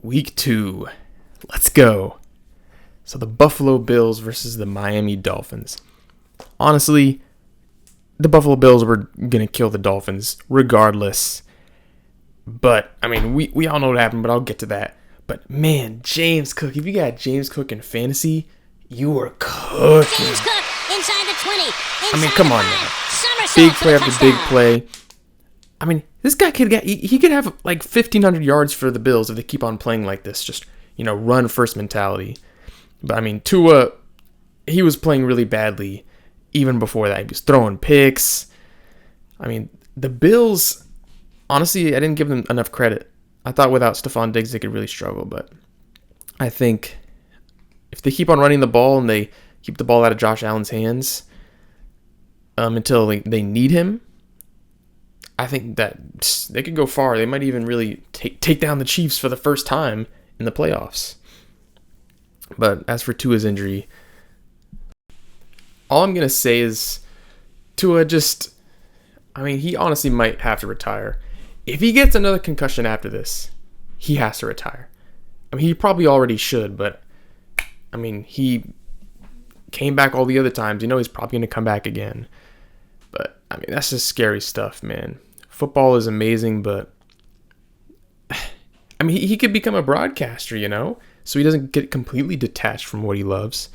Week 2. Let's go. So the Buffalo Bills versus the Miami Dolphins. Honestly, the Buffalo Bills were going to kill the Dolphins regardless. But, I mean, we all know what happened, but I'll get to that. But, man, James Cook. If you got James Cook in fantasy, you are cooking. James Cook inside the 20. I mean, come on now. Big play after big play. I mean, this guy could have like 1,500 yards for the Bills if they keep on playing like this. Just, run first mentality. But, I mean, Tua, he was playing really badly even before that. He was throwing picks. I mean, the Bills, honestly, I didn't give them enough credit. I thought without Stephon Diggs, they could really struggle. But I think if they keep on running the ball and they keep the ball out of Josh Allen's hands until they need him, I think that they could go far. They might even really take down the Chiefs for the first time in the playoffs. But as for Tua's injury, all I'm going to say is Tua he honestly might have to retire. If he gets another concussion after this, he has to retire. I mean, he probably already should, but I mean, he came back all the other times. He's probably going to come back again. But, I mean, that's just scary stuff, man. Football is amazing, but I mean, he could become a broadcaster, so he doesn't get completely detached from what he loves.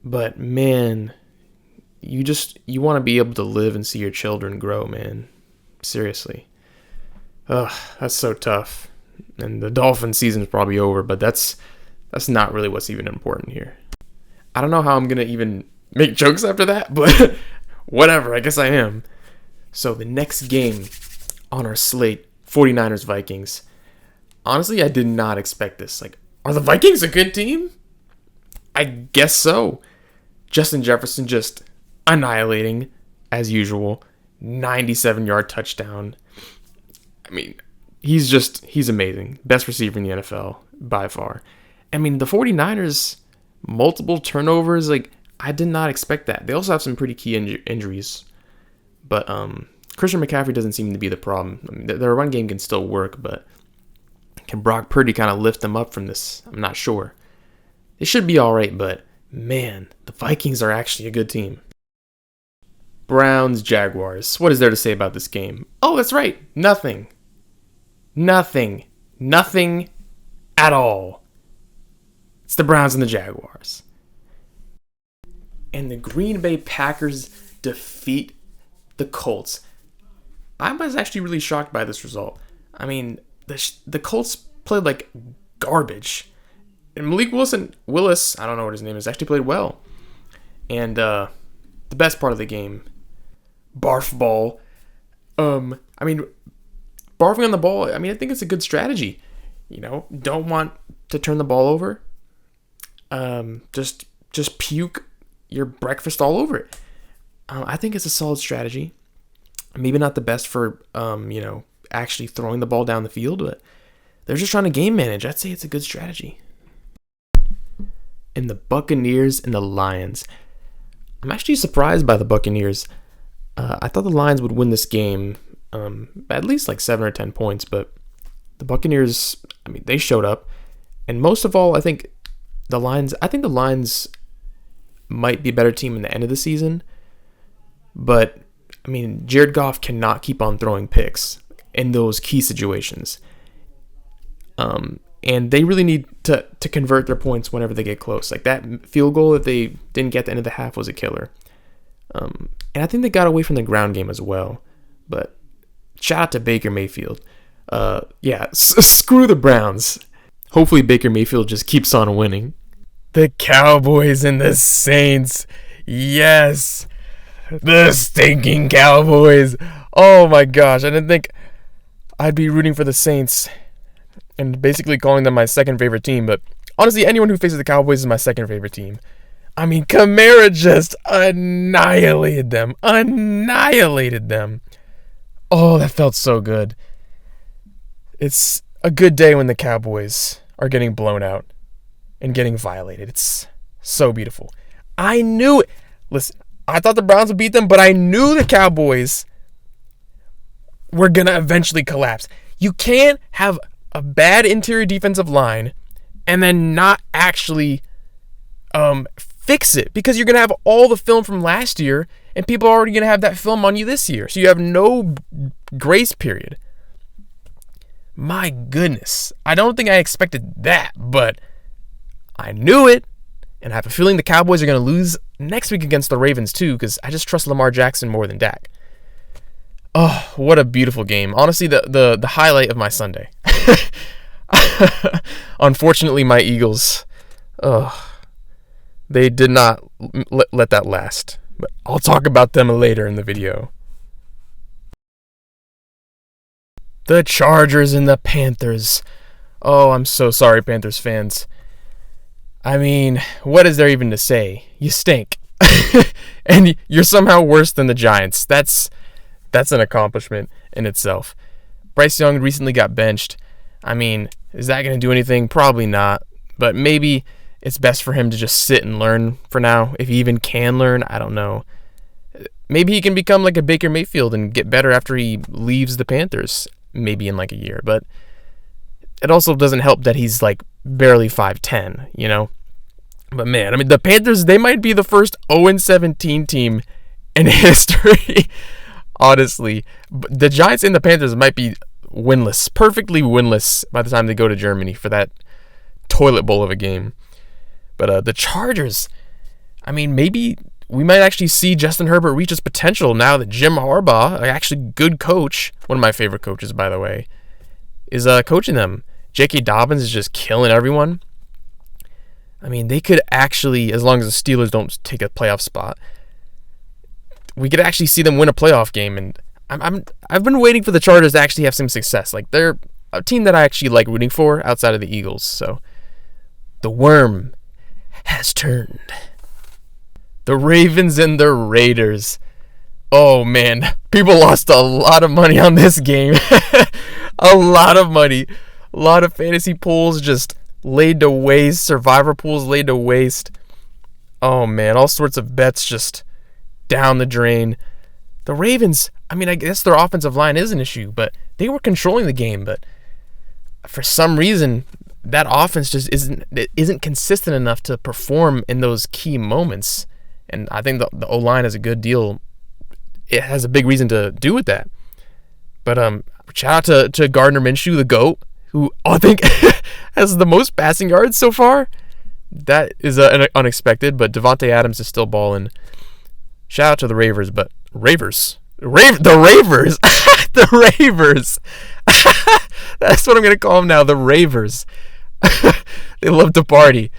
But, man, you want to be able to live and see your children grow, man. Seriously. Ugh, that's so tough. And the Dolphin season is probably over, but that's not really what's even important here. I don't know how I'm going to even make jokes after that, but whatever, I guess I am. So the next game on our slate, 49ers-Vikings. Honestly, I did not expect this. Are the Vikings a good team? I guess so. Justin Jefferson just annihilating, as usual. 97-yard touchdown. I mean, he's amazing. Best receiver in the NFL, by far. I mean, the 49ers, multiple turnovers, I did not expect that. They also have some pretty key injuries. But Christian McCaffrey doesn't seem to be the problem. I mean, their run game can still work, but can Brock Purdy kind of lift them up from this? I'm not sure. It should be all right, but man, the Vikings are actually a good team. Browns, Jaguars. What is there to say about this game? Oh, that's right. Nothing at all. It's the Browns and the Jaguars. And the Green Bay Packers defeat the Colts. I was actually really shocked by this result. I mean, the Colts played like garbage. And Malik Willis, I don't know what his name is, actually played well. And the best part of the game, barf ball. I mean, barfing on the ball, I think it's a good strategy. Don't want to turn the ball over. Just puke your breakfast all over it. I think it's a solid strategy. Maybe not the best for, actually throwing the ball down the field, but they're just trying to game manage. I'd say it's a good strategy. And the Buccaneers and the Lions. I'm actually surprised by the Buccaneers. I thought the Lions would win this game at least 7 or 10 points, but the Buccaneers, they showed up. And most of all, I think the Lions might be a better team in the end of the season. But, Jared Goff cannot keep on throwing picks in those key situations. And they really need to convert their points whenever they get close. That field goal that they didn't get at the end of the half was a killer. And I think they got away from the ground game as well. But shout out to Baker Mayfield. Screw the Browns. Hopefully Baker Mayfield just keeps on winning. The Cowboys and the Saints. Yes. The stinking Cowboys. Oh my gosh. I didn't think I'd be rooting for the Saints and basically calling them my second favorite team. But honestly, anyone who faces the Cowboys is my second favorite team. Kamara just annihilated them. Oh, that felt so good. It's a good day when the Cowboys are getting blown out and getting violated. It's so beautiful. I knew it. Listen, I thought the Browns would beat them, but I knew the Cowboys were going to eventually collapse. You can't have a bad interior defensive line and then not actually fix it, because you're going to have all the film from last year and people are already going to have that film on you this year. So you have no grace period. My goodness. I don't think I expected that, but I knew it. And I have a feeling the Cowboys are going to lose next week against the Ravens too, because I just trust Lamar Jackson more than Dak. Oh, what a beautiful game. Honestly, the highlight of my Sunday. Unfortunately, my Eagles, they did not let that last. But I'll talk about them later in the video. The Chargers and the Panthers. Oh, I'm so sorry, Panthers fans. I mean, what is there even to say? You stink. And you're somehow worse than the Giants. That's an accomplishment in itself. Bryce Young recently got benched. I mean, is that going to do anything? Probably not. But maybe it's best for him to just sit and learn for now. If he even can learn, I don't know. Maybe he can become like a Baker Mayfield and get better after he leaves the Panthers, maybe in like a year. But it also doesn't help that he's like barely 5'10", you know? But man, I mean, the Panthers, they might be the first 0-17 team in history. Honestly, the Giants and the Panthers might be winless, perfectly winless by the time they go to Germany for that toilet bowl of a game. But the Chargers, I mean, maybe we might actually see Justin Herbert reach his potential now that Jim Harbaugh, actually good coach, one of my favorite coaches, by the way, is coaching them. J.K. Dobbins is just killing everyone. I mean, they could actually, as long as the Steelers don't take a playoff spot, we could actually see them win a playoff game. And I've been waiting for the Chargers to actually have some success. Like, they're a team that I actually like rooting for outside of the Eagles. So the worm has turned. The Ravens and the Raiders. Oh man, people lost a lot of money on this game. A lot of money. A lot of fantasy pools just laid to waste. Survivor pools laid to waste. Oh man, all sorts of bets just down the drain. The Ravens, I mean, I guess their offensive line is an issue, but they were controlling the game. But for some reason, that offense just isn't consistent enough to perform in those key moments. And I think the O-line is a good deal. It has a big reason to do with that. But shout out to Gardner Minshew, the GOAT, who I think has the most passing yards so far. That is unexpected, but Devontae Adams is still balling. Shout out to the Ravers, but the Ravers. The Ravers. That's what I'm going to call them now, the Ravers. They love to party.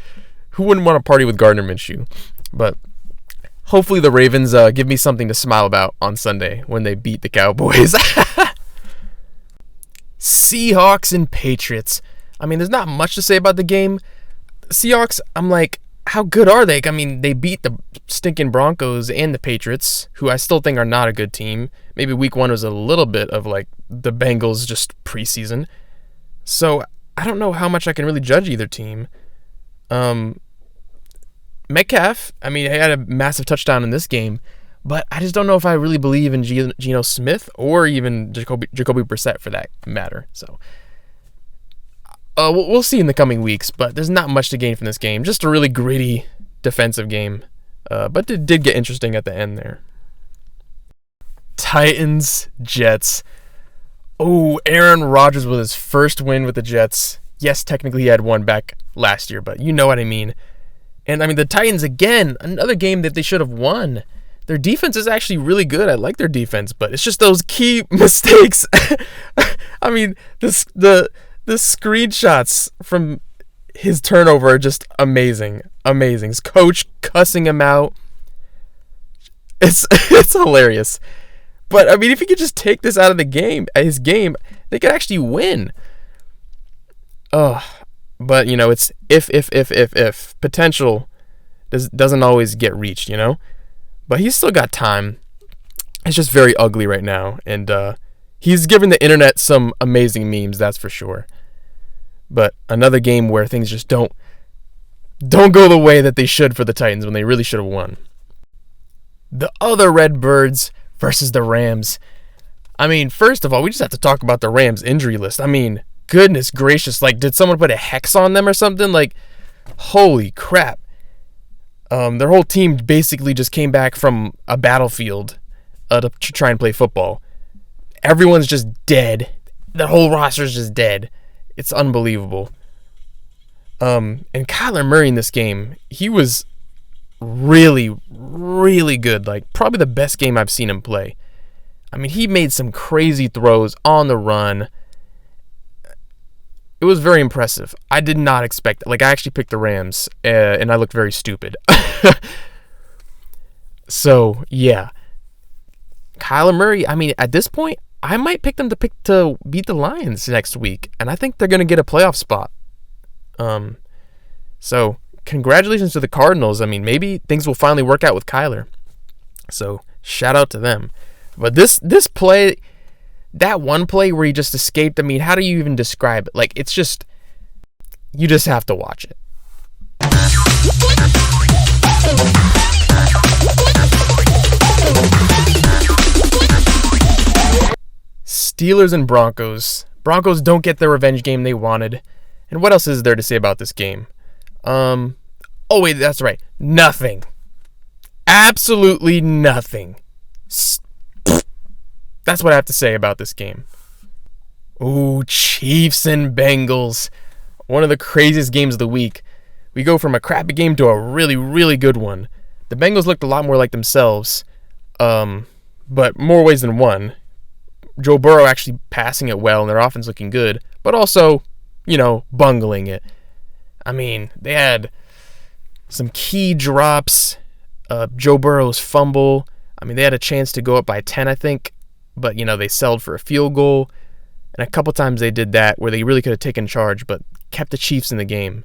Who wouldn't want to party with Gardner Minshew? But hopefully the Ravens give me something to smile about on Sunday when they beat the Cowboys. Seahawks and Patriots. I mean, there's not much to say about the game. Seahawks, I'm like, how good are they? I mean, they beat the stinking Broncos and the Patriots, who I still think are not a good team. Maybe week one was a little bit of like the Bengals just preseason. So I don't know how much I can really judge either team. Metcalf, I mean, he had a massive touchdown in this game, but I just don't know if I really believe in Geno Smith or even Jacoby Brissett for that matter. So we'll see in the coming weeks, but there's not much to gain from this game. Just a really gritty defensive game, but it did get interesting at the end there. Titans, Jets. Oh, Aaron Rodgers with his first win with the Jets. Yes, technically he had one back last year, but you know what I mean. And I mean, the Titans, again, another game that they should have won. Their defense is actually really good. I like their defense, but it's just those key mistakes. I mean, the screenshots from his turnover are just amazing. Amazing. His coach cussing him out. It's hilarious. But I mean, if he could just take this out of his game, they could actually win. But you know, it's if potential doesn't always get reached, you know. But he's still got time. It's just very ugly right now, and he's given the internet some amazing memes, that's for sure. But another game where things just don't go the way that they should for the Titans when they really should have won. The other Redbirds versus the Rams. I mean, first of all, we just have to talk about the Rams injury list. I mean, goodness gracious. Like, did someone put a hex on them or something? Like, holy crap. Their whole team basically just came back from a battlefield to try and play football. Everyone's just dead. The whole roster's just dead. It's unbelievable. And Kyler Murray in this game, he was really, really good. Like, probably the best game I've seen him play. I mean, he made some crazy throws on the run. It was very impressive. I did not expect it. Like, I actually picked the Rams, and I looked very stupid. So, yeah. Kyler Murray, I mean, at this point, I might pick them to beat the Lions next week, and I think they're going to get a playoff spot. So, congratulations to the Cardinals. I mean, maybe things will finally work out with Kyler. So, shout out to them. But this play, that one play where he just escaped, I mean, how do you even describe it? Like, it's just, you just have to watch it. Steelers and Broncos. Broncos don't get the revenge game they wanted. And what else is there to say about this game? Oh wait, that's right. Nothing. Absolutely nothing. That's what I have to say about this game. Ooh, Chiefs and Bengals. One of the craziest games of the week. We go from a crappy game to a really, really good one. The Bengals looked a lot more like themselves, but more ways than one. Joe Burrow actually passing it well and their offense looking good, but also, bungling it. I mean, they had some key drops. Joe Burrow's fumble. I mean, they had a chance to go up by 10, I think, but, they settled for a field goal. And a couple times they did that where they really could have taken charge, but kept the Chiefs in the game.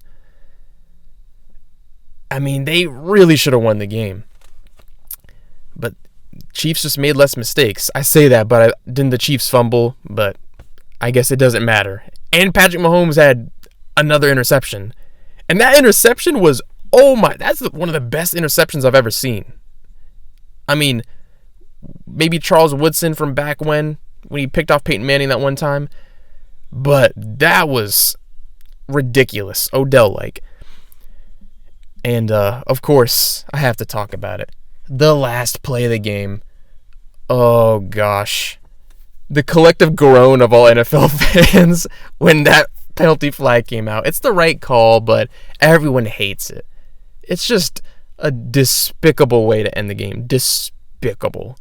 I mean, they really should have won the game. But Chiefs just made less mistakes. I say that, but didn't the Chiefs fumble? But I guess it doesn't matter. And Patrick Mahomes had another interception. And that interception was, that's one of the best interceptions I've ever seen. I mean, maybe Charles Woodson from back when he picked off Peyton Manning that one time. But that was ridiculous, Odell-like. And, of course, I have to talk about it. The last play of the game. Oh, gosh. The collective groan of all NFL fans when that penalty flag came out. It's the right call, but everyone hates it. It's just a despicable way to end the game. Despicable.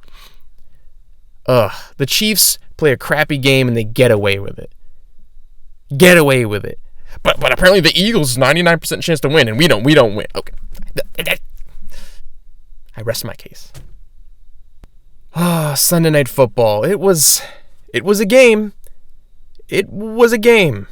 The Chiefs play a crappy game and they get away with it. Get away with it. But apparently the Eagles 99% chance to win and we don't win. Okay. I rest my case. Sunday Night Football. It was a game. It was a game.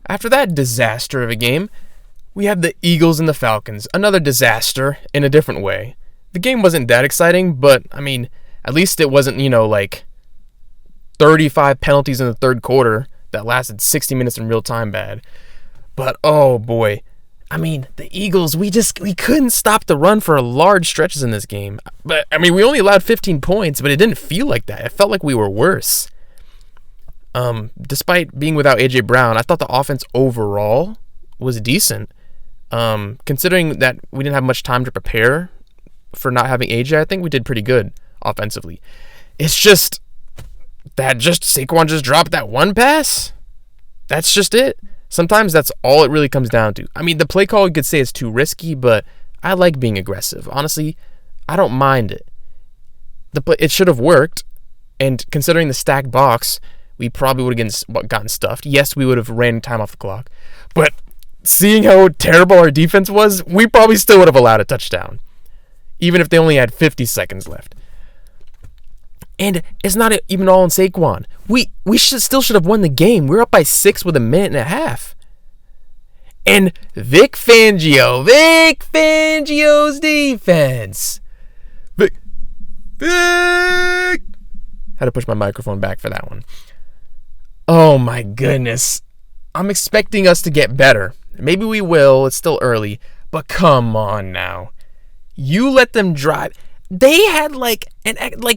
After that disaster of a game, we had the Eagles and the Falcons. Another disaster in a different way. The game wasn't that exciting, but, I mean, at least it wasn't, like 35 penalties in the third quarter that lasted 60 minutes in real time bad. But, oh boy. I mean, the Eagles, we couldn't stop the run for large stretches in this game. But, I mean, we only allowed 15 points, but it didn't feel like that. It felt like we were worse. Despite being without A.J. Brown, I thought the offense overall was decent. Considering that we didn't have much time to prepare for not having A.J., I think we did pretty good offensively. It's just that Saquon just dropped that one pass. That's just it. Sometimes that's all it really comes down to. I mean, the play call you could say is too risky, but I like being aggressive. Honestly, I don't mind it. It should have worked, and considering the stacked box, we probably would have gotten stuffed. Yes, we would have ran time off the clock. But seeing how terrible our defense was, we probably still would have allowed a touchdown, even if they only had 50 seconds left. And it's not even all on Saquon. We still should have won the game. We're up by 6 with a minute and a half. And Vic Fangio's defense. Vic. Had to push my microphone back for that one. Oh my goodness. I'm expecting us to get better. Maybe we will. It's still early. But come on now. You let them drive. They had like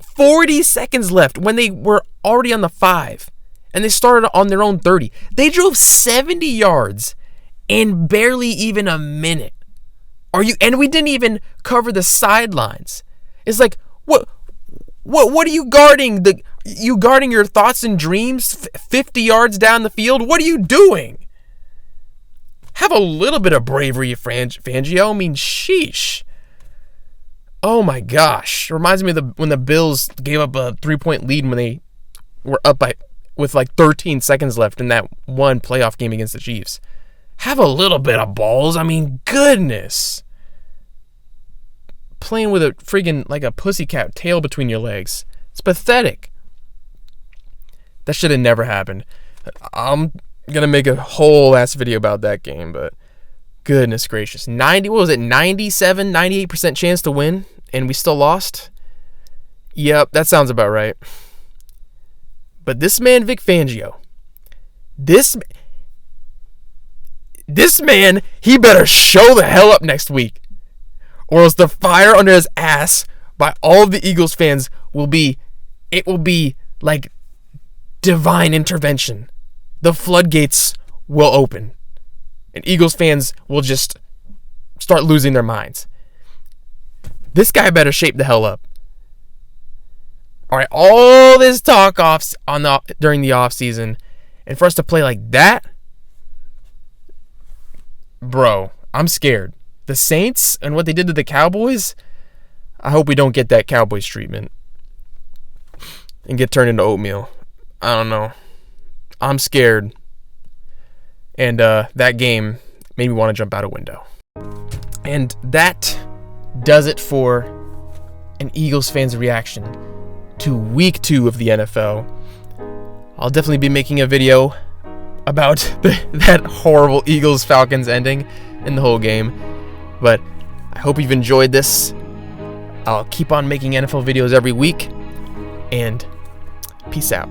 40 seconds left when they were already on the 5. And they started on their own 30. They drove 70 yards in barely even a minute. And we didn't even cover the sidelines. It's like, what are you guarding? You guarding your thoughts and dreams 50 yards down the field? What are you doing? Have a little bit of bravery, Fangio. I mean, sheesh. Oh my gosh. It reminds me of when the Bills gave up a 3-point lead when they were up with like 13 seconds left in that one playoff game against the Chiefs. Have a little bit of balls. I mean, goodness. Playing with a friggin' like a pussycat tail between your legs. It's pathetic. That should have never happened. I'm going to make a whole ass video about that game, but goodness gracious. 97, 98% chance to win, and we still lost? Yep, that sounds about right. But this man, Vic Fangio, this man, he better show the hell up next week, or else the fire under his ass by all of the Eagles fans will be like divine intervention. The floodgates will open, and Eagles fans will just start losing their minds. This guy better shape the hell up. All right, all this talk during the offseason, and for us to play like that, bro, I'm scared. The Saints and what they did to the Cowboys, I hope we don't get that Cowboys treatment and get turned into oatmeal. I don't know. I'm scared. And that game made me want to jump out a window. And that does it for an Eagles fan's reaction to week 2 of the NFL. I'll definitely be making a video about that horrible Eagles-Falcons ending in the whole game. But I hope you've enjoyed this. I'll keep on making NFL videos every week. And peace out.